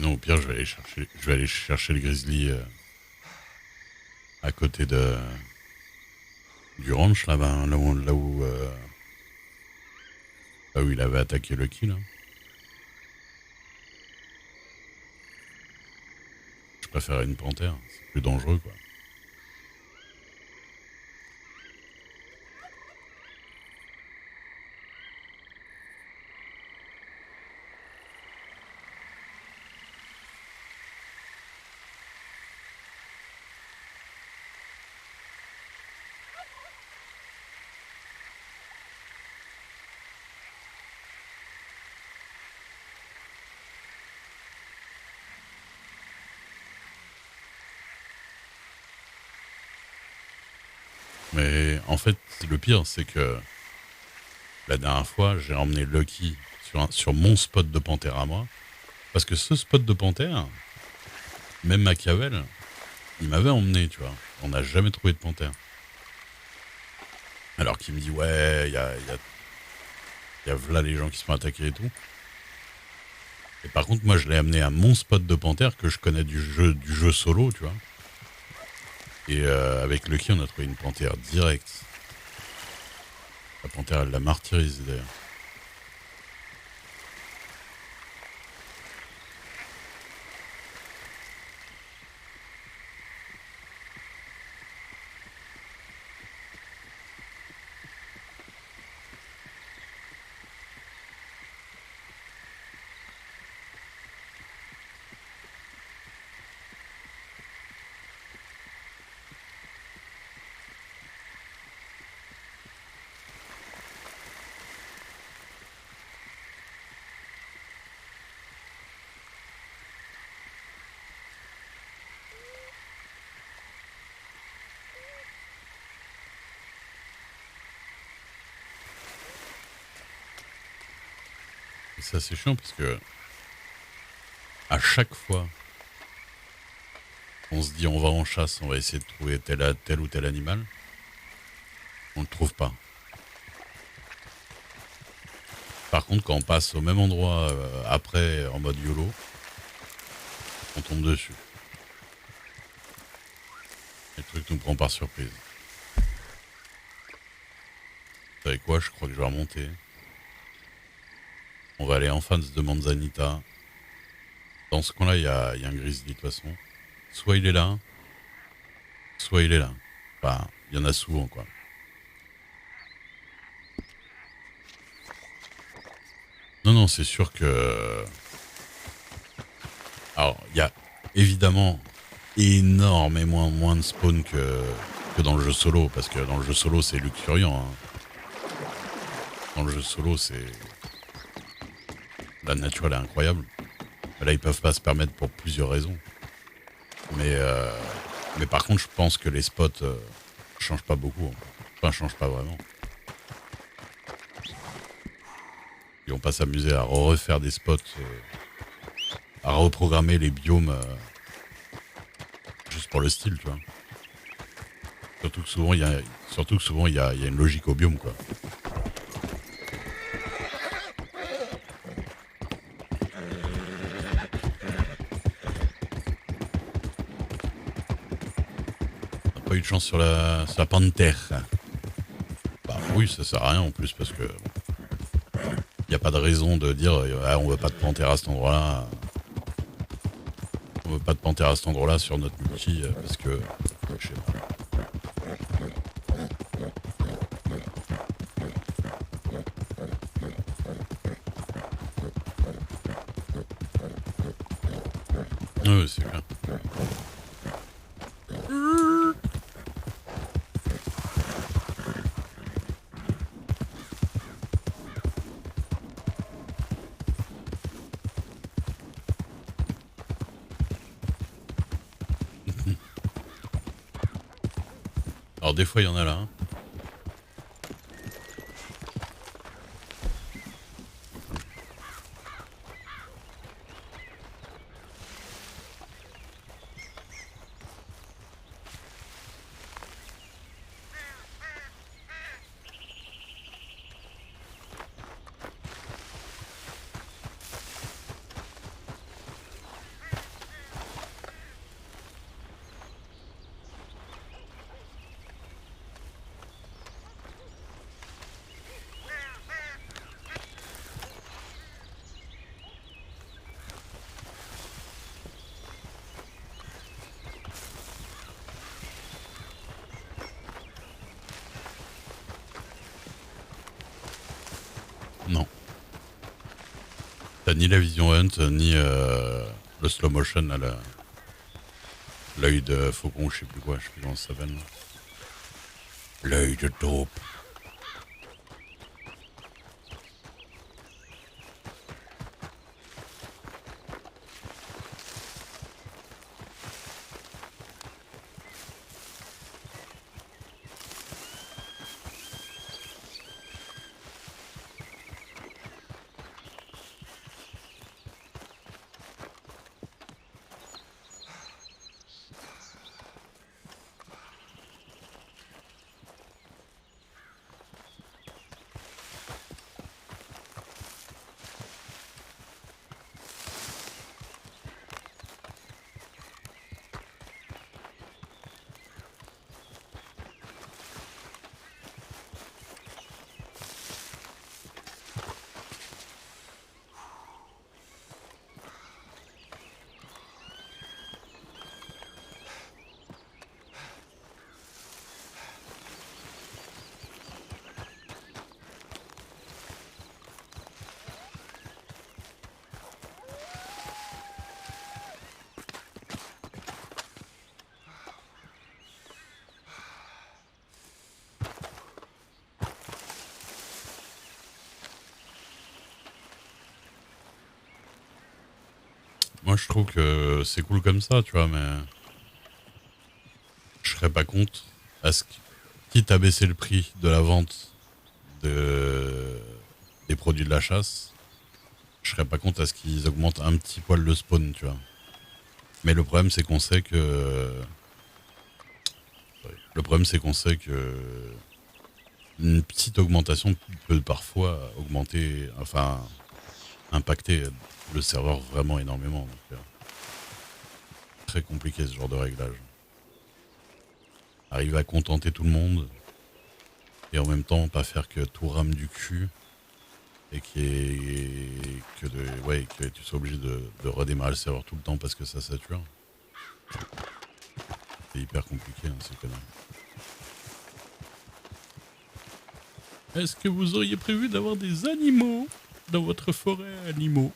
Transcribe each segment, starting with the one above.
Sinon, au pire, je vais aller chercher le grizzly à côté du ranch là-bas, là où il avait attaqué Lucky là. Je préfère une panthère, c'est plus dangereux quoi. Mais en fait, le pire, c'est que la dernière fois, j'ai emmené Lucky sur mon spot de panthère à moi. Parce que ce spot de panthère, même Machiavel, il m'avait emmené, tu vois. On n'a jamais trouvé de panthère. Alors qu'il me dit, ouais, il y a v'là les gens qui se font attaquer et tout. Et par contre, moi, je l'ai amené à mon spot de panthère que je connais du jeu solo, tu vois. Et avec Lucky, on a trouvé une panthère directe. La panthère, elle l'a martyrisé d'ailleurs. Et ça, c'est chiant parce que à chaque fois, on se dit on va en chasse, on va essayer de trouver tel ou tel animal. On le trouve pas. Par contre, quand on passe au même endroit après en mode YOLO, on tombe dessus. Et le truc nous prend par surprise. Vous savez quoi? Je crois que je vais remonter. On va aller en face de Manzanita. Dans ce coin-là, il y a un grizzly de toute façon. Soit il est là, soit il est là. Enfin, il y en a souvent, quoi. Non, non, c'est sûr que... Alors, il y a évidemment énormément moins de spawn que dans le jeu solo, parce que dans le jeu solo, c'est luxuriant. Hein. Dans le jeu solo, c'est... La nature, elle est incroyable. Là, ils peuvent pas se permettre pour plusieurs raisons. Mais, euh, mais par contre, je pense que les spots changent pas beaucoup. Hein. Enfin, changent pas vraiment. Ils vont pas s'amuser à refaire des spots, à reprogrammer les biomes juste pour le style, tu vois. Surtout que souvent, il y a une logique au biome, quoi. T'as pas eu de chance sur la panthère. Bah oui, ça sert à rien en plus, parce que il y a pas de raison de dire ah, on veut pas de panthère à cet endroit-là. On veut pas de panthère à cet endroit-là sur notre multi, parce que... je sais pas. Ouais, c'est clair. Alors des fois, il y en a là. Hein. T'as ni la vision hunt, ni le slow motion, là, l'œil de faucon, je sais plus quoi, je sais plus comment ça s'appelle. L'œil de taupe. Moi, je trouve que c'est cool comme ça, tu vois, mais je serais pas contre à ce quitte à baisser le prix de la vente de, des produits de la chasse, je serais pas contre à ce qu'ils augmentent un petit poil le spawn, tu vois. Mais le problème, c'est qu'on sait que. Le problème, c'est qu'on sait que une petite augmentation peut parfois augmenter, enfin, impacter le serveur vraiment énormément. Donc, très compliqué ce genre de réglage. Arriver à contenter tout le monde et en même temps pas faire que tout rame du cul et que tu sois obligé de redémarrer le serveur tout le temps parce que ça sature. C'est hyper compliqué, hein, ces conneries. Est-ce que vous auriez prévu d'avoir des animaux dans votre forêt animaux?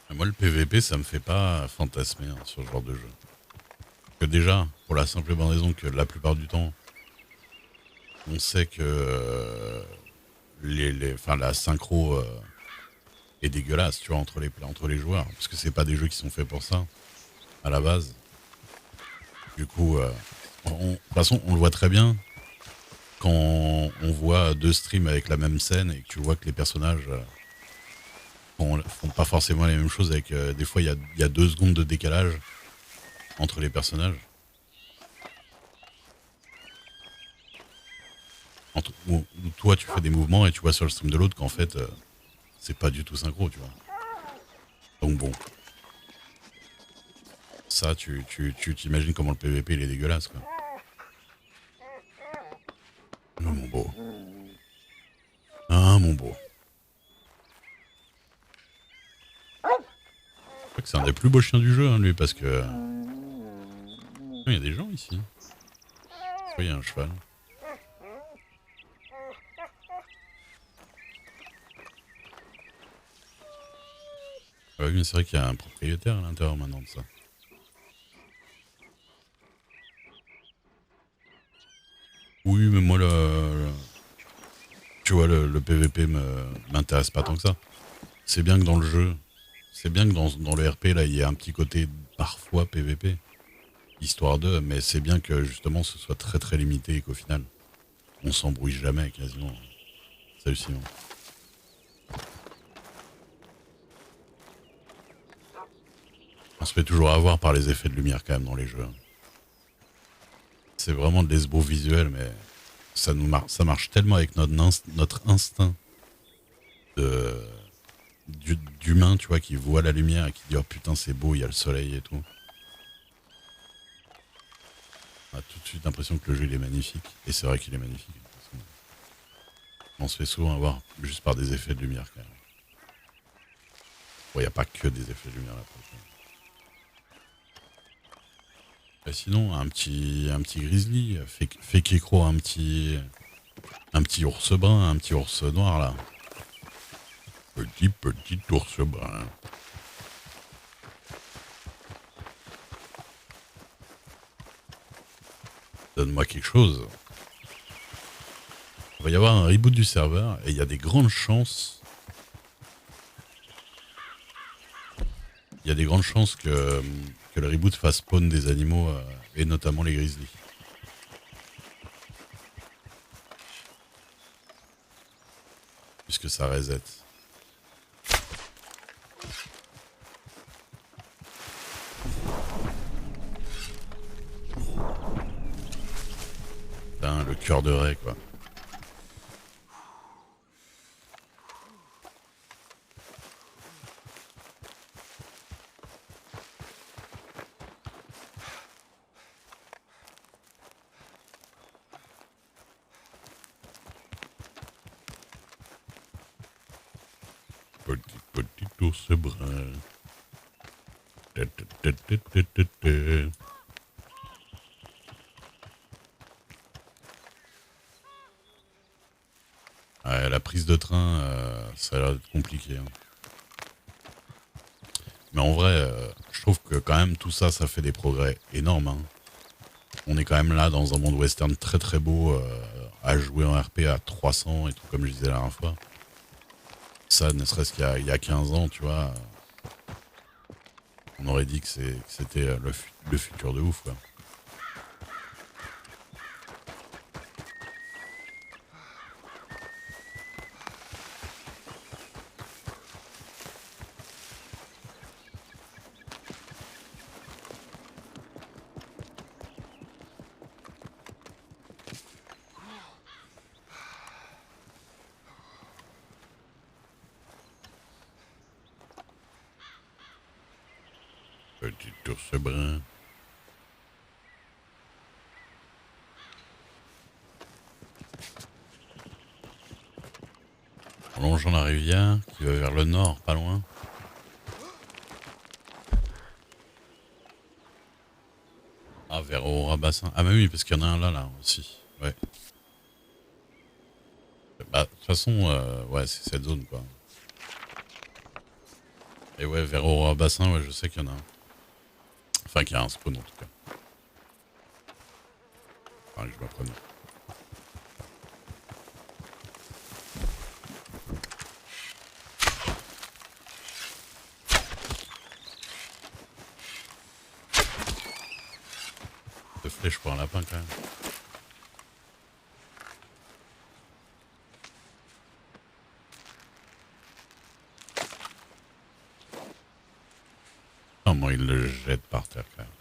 Moi, le PVP, ça me fait pas fantasmer hein, sur ce genre de jeu. Que déjà, pour la simple et bonne raison que la plupart du temps, on sait que la synchro est dégueulasse, tu vois, entre les joueurs, parce que c'est pas des jeux qui sont faits pour ça à la base. Du coup, de toute façon, on le voit très bien quand on voit deux streams avec la même scène et que tu vois que les personnages font pas forcément les mêmes choses. Avec des fois, il y a 2 secondes de décalage entre les personnages. Où toi, tu fais des mouvements et tu vois sur le stream de l'autre qu'en fait, c'est pas du tout synchro, tu vois. Donc bon, ça, tu t'imagines comment le PVP il est dégueulasse, quoi. Ah, mon beau. Ah, mon beau. Je crois que c'est un des plus beaux chiens du jeu, hein, lui, parce que. Il y a des gens ici. Il y a un cheval. Ah oui, mais c'est vrai qu'il y a un propriétaire à l'intérieur maintenant de ça. Oui, mais moi, tu vois, le PVP m'intéresse pas tant que ça. C'est bien que dans le jeu, c'est bien que dans le RP, là, il y ait un petit côté parfois PVP, histoire de, mais c'est bien que justement ce soit très très limité et qu'au final, on s'embrouille jamais quasiment. C'est hallucinant. On se fait toujours avoir par les effets de lumière quand même dans les jeux. C'est vraiment de l'esbeau visuel, mais ça marche tellement avec notre instinct de d'humain, tu vois, qui voit la lumière et qui dit oh putain c'est beau, il y a le soleil et tout. On a tout de suite l'impression que le jeu il est magnifique. Et c'est vrai qu'il est magnifique. On se fait souvent avoir juste par des effets de lumière quand même. Bon, il n'y a pas que des effets de lumière là. Et sinon, un petit grizzly, fait qu'écro un petit ours brun, un petit ours noir là. Petit ours brun. Donne-moi quelque chose. Il va y avoir un reboot du serveur et il y a des grandes chances. Il y a des grandes chances que le reboot fasse spawn des animaux et notamment les grizzlies. Puisque ça reset. Putain, le cœur de raie quoi. Petit ours brun. Ouais, la prise de train, ça a l'air d'être compliqué. Hein. Mais en vrai, je trouve que quand même tout ça, ça fait des progrès énormes. Hein. On est quand même là dans un monde western très très beau, à jouer en RP à 300 et tout, comme je disais la dernière fois. Ça, ne serait-ce qu'il y a 15 ans, tu vois, on aurait dit que c'était le futur de ouf, quoi. Petit ours brun. En longeant la rivière, qui va vers le nord, pas loin. Ah, vers Aurora Bassin. Ah, bah oui, parce qu'il y en a un là aussi. Ouais. Bah, de toute façon, ouais, c'est cette zone, quoi. Et ouais, vers Aurora Bassin, ouais, je sais qu'il y en a un. Enfin, qu'il y a un spawn, en tout cas. Enfin, je m'apprenais. De flèches pour un lapin, quand même. Comment il le jette par terre, quand même.